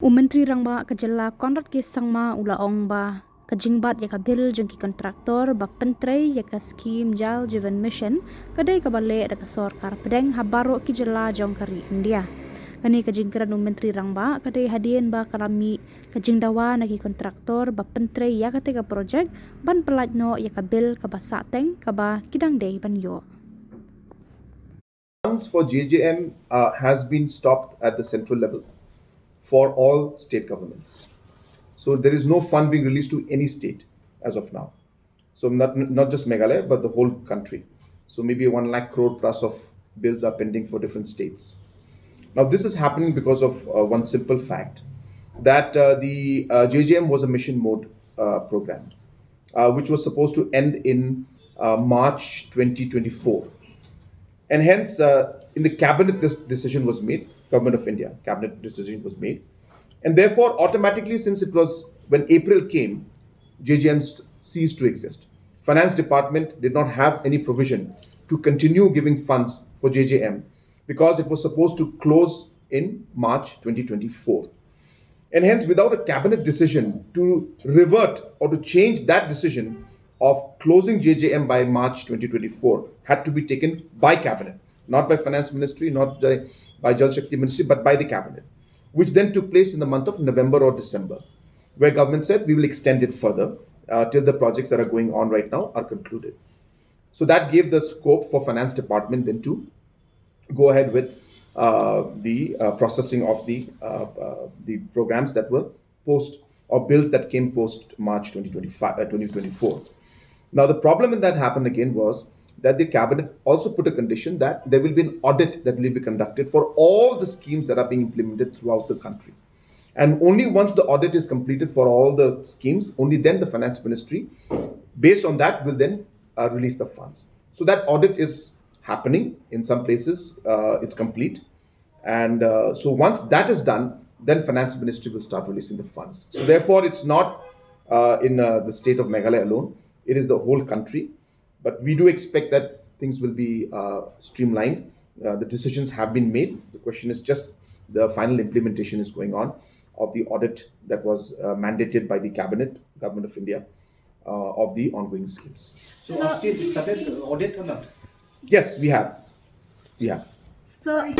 Menteri rangba kajela konrat ke sangma ula ongba kajingbat ya kabil jengki kontraktor ba pentrei ya ka skim jal jiven mission kadai kabale da kasor kar pedeng habaro ki jela jongkari India. Kani kajingkran Menteri rangba kadai hadien ba kalami kajingdawa nagi kontraktor ba pentrei ya katega project ban pelajno ya kabil kabasa teng kaba kidang dei ban yo. Funds for JJM has been stopped at the central level for all state governments. So there is no fund being released to any state as of now. So not just Meghalaya, but the whole country. So maybe 1 lakh crore plus of bills are pending for different states. Now this is happening because of one simple fact, that the JJM was a mission mode program, which was supposed to end in March 2024. And hence, in the cabinet, this decision was made, Government of India, cabinet decision was made. And therefore, automatically, since it was, when April came, JJM ceased to exist. Finance department did not have any provision to continue giving funds for JJM because it was supposed to close in March 2024. And hence, without a cabinet decision to revert or to change that decision of closing JJM by March 2024 had to be taken by cabinet, not by finance ministry, not by Jal Shakti ministry, but by the cabinet, which then took place in the month of November or December, where government said we will extend it further till the projects that are going on right now are concluded. So that gave the scope for finance department then to go ahead with the processing of the programs that were post or bills that came post March 2024. Now the problem in that happened again was that the cabinet also put a condition that there will be an audit that will be conducted for all the schemes that are being implemented throughout the country. And only once the audit is completed for all the schemes, only then the finance ministry, based on that, will then release the funds. So that audit is happening in some places. It's complete. And so once that is done, then finance ministry will start releasing the funds. So therefore, it's not in the state of Meghalaya alone. It is the whole country. But we do expect that things will be streamlined. The decisions have been made. The question is just the final implementation is going on of the audit that was mandated by the cabinet, Government of India, of the ongoing schemes. So our state started audit or not? Yes, we have. We have. So